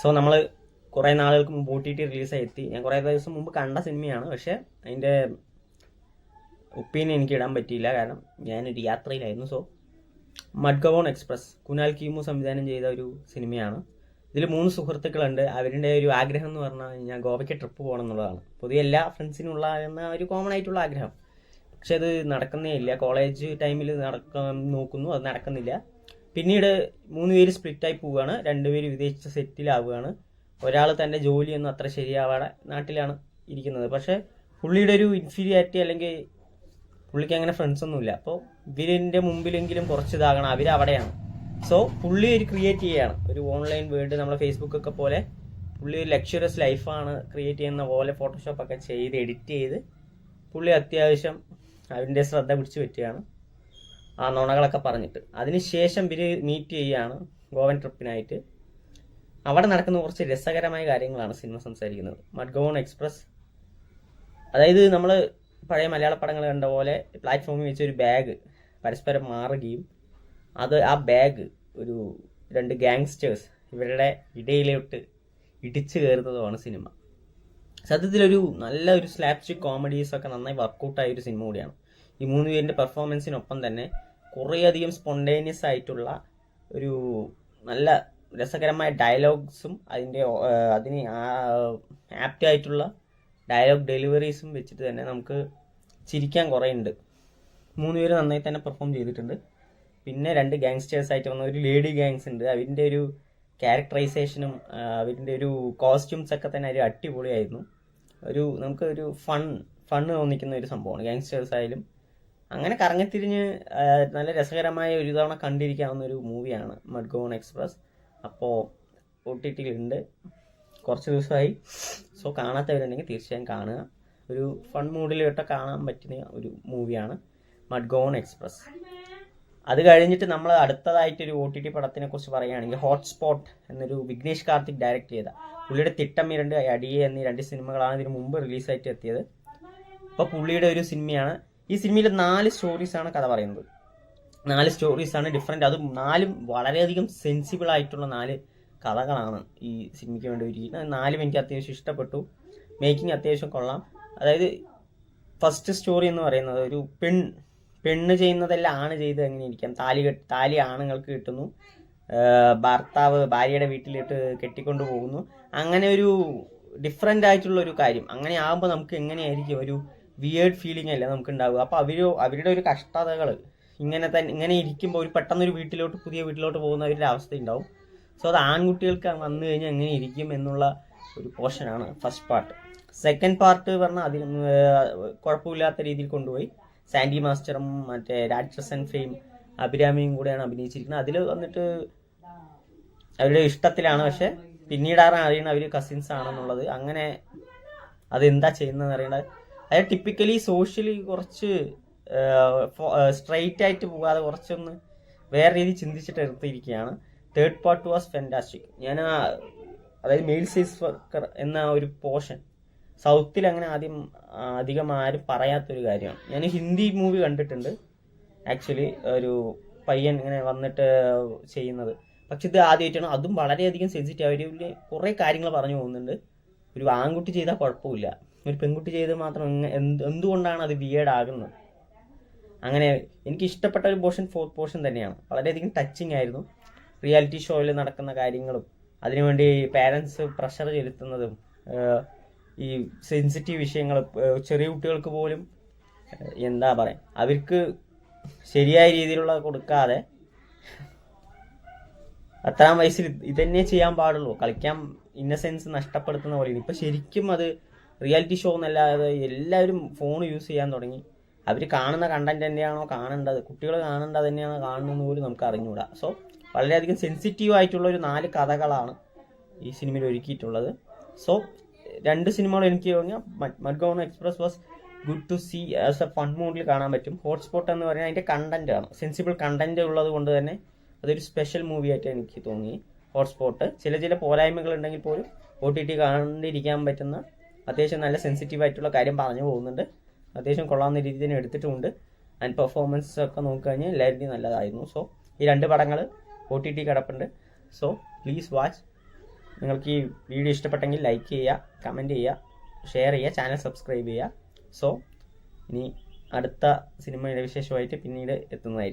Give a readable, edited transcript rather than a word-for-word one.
So നമ്മൾ കുറേ നാളുകൾക്ക് മുമ്പ് OTT റിലീസായി എത്തി. ഞാൻ കുറേ ദിവസം മുമ്പ് കണ്ട സിനിമയാണ്, പക്ഷേ അതിൻ്റെ ഒപ്പീനിയൻ എനിക്ക് ഇടാൻ പറ്റിയില്ല, കാരണം ഞാനൊരു യാത്രയിലായിരുന്നു. സോ മഡ്ഗവൺ എക്സ്പ്രസ് കുനാൽ കീമു സംവിധാനം ചെയ്ത ഒരു സിനിമയാണ്. ഇതിൽ 3 സുഹൃത്തുക്കളുണ്ട്. അവരുടെ ഒരു ആഗ്രഹം എന്ന് പറഞ്ഞു കഴിഞ്ഞാൽ ഗോവയ്ക്ക് ട്രിപ്പ് പോകണം എന്നുള്ളതാണ്. പൊതുവെ എല്ലാ ഫ്രണ്ട്സിനുള്ള എന്ന ഒരു കോമൺ ആയിട്ടുള്ള ആഗ്രഹം. പക്ഷെ അത് നടക്കുന്നേ ഇല്ല. കോളേജ് ടൈമിൽ നടക്കാൻ നോക്കുന്നു, അത് നടക്കുന്നില്ല. പിന്നീട് 3 പേര് സ്പ്ലിറ്റായി പോവുകയാണ്. 2 പേര് വിദേശത്ത് സെറ്റിലാവുകയാണ്. ഒരാൾ തൻ്റെ ജോലിയൊന്നും അത്ര ശരിയാവാതെ നാട്ടിലാണ് ഇരിക്കുന്നത്. പക്ഷേ പുള്ളിയുടെ ഒരു ഇൻഫീരിയാരിറ്റി, അല്ലെങ്കിൽ പുള്ളിക്ക് അങ്ങനെ ഫ്രണ്ട്സൊന്നുമില്ല. അപ്പോൾ ഇവരിൻ്റെ മുമ്പിലെങ്കിലും കുറച്ച് ഇതാകണം, അവരവിടെയാണ്. സോ പുള്ളി ഒരു ക്രിയേറ്റ് ചെയ്യുകയാണ് ഒരു ഓൺലൈൻ വേൾഡ്, നമ്മളെ ഫേസ്ബുക്കൊക്കെ പോലെ. പുള്ളി ഒരു ലക്ഷറിയസ് ലൈഫാണ് ക്രിയേറ്റ് ചെയ്യുന്ന പോലെ ഫോട്ടോഷോപ്പൊക്കെ ചെയ്ത് എഡിറ്റ് ചെയ്ത് പുള്ളി അത്യാവശ്യം അതിൻ്റെ ശ്രദ്ധ പിടിച്ച് പറ്റുകയാണ് ആ നുണകളൊക്കെ പറഞ്ഞിട്ട്. അതിനുശേഷം ഇവർ മീറ്റ് ചെയ്യുകയാണ് ഗോവൻ ട്രിപ്പിനായിട്ട്. അവിടെ നടക്കുന്ന കുറച്ച് രസകരമായ കാര്യങ്ങളാണ് സിനിമ സംസാരിക്കുന്നത്. മഡ്ഗവൺ എക്സ്പ്രസ്, അതായത് നമ്മൾ പഴയ മലയാള പടങ്ങൾ കണ്ട പോലെ പ്ലാറ്റ്ഫോമിൽ വെച്ചൊരു ബാഗ് പരസ്പരം മാറുകയും ആ ബാഗ് ഒരു 2 ഗാങ്സ്റ്റേഴ്സ് ഇവരുടെ ഇടയിലോട്ട് ഇടിച്ചു കയറുന്നതുമാണ് സിനിമ. സത്യത്തിലൊരു നല്ല ഒരു സ്ലാപ്സ്റ്റിക് കോമഡീസൊക്കെ നന്നായി വർക്കൗട്ടായ ഒരു സിനിമ കൂടിയാണ്. ഈ 3 പേരിൻ്റെ പെർഫോമൻസിനൊപ്പം തന്നെ കുറേയധികം സ്പോണ്ടേനിയസ് ആയിട്ടുള്ള ഒരു നല്ല രസകരമായ ഡയലോഗ്സും അതിന് ആപ്റ്റ് ആയിട്ടുള്ള ഡയലോഗ് ഡെലിവറീസും വെച്ചിട്ട് തന്നെ നമുക്ക് ചിരിക്കാൻ കുറേ ഉണ്ട്. 3 പേര് നന്നായി തന്നെ പെർഫോം ചെയ്തിട്ടുണ്ട്. പിന്നെ 2 ഗാങ്സ്റ്റേഴ്സ് ആയിട്ട് വന്ന ഒരു ലേഡി ഗാങ്സ് ഉണ്ട്. അവരുടെ ഒരു ക്യാരക്ടറൈസേഷനും അവരുടെ ഒരു കോസ്റ്റ്യൂംസ് ഒക്കെ തന്നെ ഒരു അടിപൊളിയായിരുന്നു. നമുക്ക് ഒരു ഫണ്ണ് തോന്നിക്കുന്ന ഒരു സംഭവമാണ് ഗാങ്സ്റ്റേഴ്സ് ആയാലും. അങ്ങനെ കറങ്ങിത്തിരിഞ്ഞ് നല്ല രസകരമായ ഒരു തവണ കണ്ടിരിക്കാവുന്ന ഒരു മൂവിയാണ് മഡ്ഗവൺ എക്സ്പ്രസ്. അപ്പോൾ OTT-യിലുണ്ട്, കുറച്ച് ദിവസമായി. സോ കാണാത്തവരുണ്ടെങ്കിൽ തീർച്ചയായും കാണുക. ഒരു ഫൺ മൂഡിലോട്ട് കാണാൻ പറ്റുന്ന ഒരു മൂവിയാണ് മഡ്ഗവൺ എക്സ്പ്രസ്. അത് കഴിഞ്ഞിട്ട് നമ്മൾ അടുത്തതായിട്ടൊരു OTT പടത്തിനെ കുറിച്ച് പറയുകയാണെങ്കിൽ ഹോട്ട്സ്പോട്ട് എന്നൊരു വിഘ്നേഷ് കാർത്തിക് ഡയറക്റ്റ് ചെയ്ത, പുള്ളിയുടെ തിട്ടം 2 അടിയെ എന്നീ 2 സിനിമകളാണ് ഇതിനു മുമ്പ് റിലീസായിട്ട് എത്തിയത്. അപ്പോൾ പുള്ളിയുടെ ഒരു സിനിമയാണ്. ഈ സിനിമയിൽ 4 സ്റ്റോറീസാണ് കഥ പറയുന്നത്. 4 സ്റ്റോറീസാണ് ഡിഫറെൻറ്റ്. അത് 4 വളരെയധികം സെൻസിബിൾ ആയിട്ടുള്ള 4 കഥകളാണ് ഈ സിനിമയ്ക്ക് വേണ്ടി ഒരുക്കിയിരുന്നത്. 4 എനിക്ക് അത്യാവശ്യം ഇഷ്ടപ്പെട്ടു. മേക്കിംഗ് അത്യാവശ്യം കൊള്ളാം. അതായത് ഫസ്റ്റ് സ്റ്റോറി എന്ന് പറയുന്നത് ഒരു പെണ്ണ് ചെയ്യുന്നതെല്ലാം ആണ് ചെയ്ത് എങ്ങനെ ഇരിക്കാം. താലി ആണുങ്ങൾക്ക് കിട്ടുന്നു, ഭർത്താവ് ഭാര്യയുടെ വീട്ടിലിട്ട് കെട്ടിക്കൊണ്ടു പോകുന്നു. അങ്ങനെ ഒരു ഡിഫറെൻ്റ് ആയിട്ടുള്ള ഒരു കാര്യം. അങ്ങനെ ആകുമ്പോൾ നമുക്ക് എങ്ങനെയായിരിക്കും ഒരു വിയേർഡ് ഫീലിംഗ് അല്ലേ നമുക്ക് ഉണ്ടാവുക. അപ്പോൾ അവരുടെ ഒരു കഷ്ടതകൾ ഇങ്ങനെ ഇരിക്കുമ്പോൾ ഒരു പെട്ടെന്നൊരു പുതിയ വീട്ടിലോട്ട് പോകുന്ന ഒരു അവസ്ഥ ഉണ്ടാവും. സോ അത് ആൺകുട്ടികൾക്ക് വന്നു കഴിഞ്ഞാൽ എങ്ങനെ ഇരിക്കും എന്നുള്ള ഒരു പോർഷനാണ് ഫസ്റ്റ് പാർട്ട്. സെക്കൻഡ് പാർട്ട് പറഞ്ഞാൽ അതിൽ കുഴപ്പമില്ലാത്ത രീതിയിൽ കൊണ്ടുപോയി. സാൻഡി മാസ്റ്ററും മറ്റേ രാക്ഷസൻ ഫെയിം അഭിരാമിയും കൂടെയാണ് അഭിനയിച്ചിരിക്കുന്നത്. അതിൽ വന്നിട്ട് അവരുടെ ഇഷ്ടത്തിലാണ്, പക്ഷെ പിന്നീടാണ് അറിയണത് അവർ കസിൻസ് ആണെന്നുള്ളത്. അങ്ങനെ അതെന്താ ചെയ്യുന്നതെന്ന് അറിയേണ്ടത്. അതായത് ടിപ്പിക്കലി സോഷ്യലി കുറച്ച് സ്ട്രെയിറ്റ് ആയിട്ട് പോകാതെ കുറച്ചൊന്ന് വേറെ രീതി ചിന്തിച്ചിട്ട് എടുത്തിരിക്കുകയാണ്. Third part was fantastic. അതായത് മെയിൽ സൈസ് വർക്കർ എന്ന ഒരു പോർഷൻ സൗത്തിൽ അങ്ങനെ അധികം ആരും പറയാത്തൊരു കാര്യമാണ്. ഞാൻ ഹിന്ദി മൂവി കണ്ടിട്ടുണ്ട് ആക്ച്വലി, ഒരു പയ്യൻ ഇങ്ങനെ വന്നിട്ട് ചെയ്യുന്നത്. പക്ഷെ ഇത് ആദ്യമായിട്ടാണ്. അതും വളരെയധികം സെൻസിറ്റീവ്. അവർ കുറേ കാര്യങ്ങൾ പറഞ്ഞു പോകുന്നുണ്ട്. ഒരു ആൺകുട്ടി ചെയ്താൽ കുഴപ്പമില്ല, ഒരു പെൺകുട്ടി ചെയ്ത് മാത്രം എന്തുകൊണ്ടാണ് അത് വിയേർഡ് ആകുന്നത്. അങ്ങനെ എനിക്ക് ഇഷ്ടപ്പെട്ട ഒരു പോർഷൻ ഫോർത്ത് പോർഷൻ തന്നെയാണ്. വളരെയധികം ടച്ചിങ് ആയിരുന്നു. റിയാലിറ്റി ഷോയിൽ നടക്കുന്ന കാര്യങ്ങളും അതിനുവേണ്ടി പാരൻസ് പ്രഷർ ചെലുത്തുന്നതും ഈ സെൻസിറ്റീവ് വിഷയങ്ങൾ ചെറിയ കുട്ടികൾക്ക് പോലും എന്താ പറയുക, അവർക്ക് ശരിയായ രീതിയിലുള്ള കൊടുക്കാതെ അത്രാം വയസ്സിൽ ഇതന്നെ ചെയ്യാൻ പാടുള്ളൂ, കളിക്കാൻ ഇന്നസെൻസ് നഷ്ടപ്പെടുത്തുന്ന പോലെയാണ്. ഇപ്പം ശരിക്കും അത് റിയാലിറ്റി ഷോ എന്നല്ലാതെ എല്ലാവരും ഫോൺ യൂസ് ചെയ്യാൻ തുടങ്ങി. അവർ കാണുന്ന കണ്ടന്റ് തന്നെയാണോ കാണേണ്ടത്, കുട്ടികൾ കാണേണ്ടത് തന്നെയാണോ കാണുന്നതെന്ന് പോലും നമുക്ക് അറിഞ്ഞുകൂടാ. സോ വളരെയധികം സെൻസിറ്റീവ് ആയിട്ടുള്ള ഒരു 4 കഥകളാണ് ഈ സിനിമയിൽ ഒരുക്കിയിട്ടുള്ളത്. സോ 2 സിനിമകൾ എനിക്ക് തോന്നിയ Madgaon express was good to see as a fun മൂഡിൽ കാണാൻ പറ്റും. ഹോട്ട്സ്പോട്ട് എന്ന് പറഞ്ഞാൽ അതിൻ്റെ കണ്ടന്റ് ആണ്, സെൻസിബിൾ കണ്ടന്റ് ഉള്ളത് കൊണ്ട് തന്നെ അതൊരു സ്പെഷ്യൽ മൂവി ആയിട്ട് എനിക്ക് തോന്നി. ഹോട്ട്സ്പോട്ട് ചില പോരായ്മകൾ ഉണ്ടെങ്കിൽ പോലും OTT കണ്ടിരിക്കാൻ പറ്റുന്ന അത്യാവശ്യം നല്ല സെൻസിറ്റീവ് ആയിട്ടുള്ള കാര്യം പറഞ്ഞു പോകുന്നുണ്ട്. അത്യാവശ്യം കൊള്ളാവുന്ന രീതിയിൽ തന്നെ എടുത്തിട്ടുമുണ്ട്. ആൻഡ് പെർഫോമൻസ് ഒക്കെ നോക്കിക്കഴിഞ്ഞാൽ എല്ലാവരുടെയും നല്ലതായിരുന്നു. സോ ഈ 2 പടങ്ങൾ OTT കിടപ്പുണ്ട്. So please watch. നിങ്ങൾക്ക് ഈ വീഡിയോ ഇഷ്ടപ്പെട്ടെങ്കിൽ ലൈക്ക് ചെയ്യുക, കമൻറ്റ് ചെയ്യുക, ഷെയർ ചെയ്യുക, ചാനൽ സബ്സ്ക്രൈബ് ചെയ്യുക. സോ ഇനി അടുത്ത സിനിമയുടെ വിശേഷമായിട്ട് പിന്നീട് എത്തുന്നതായിരിക്കും.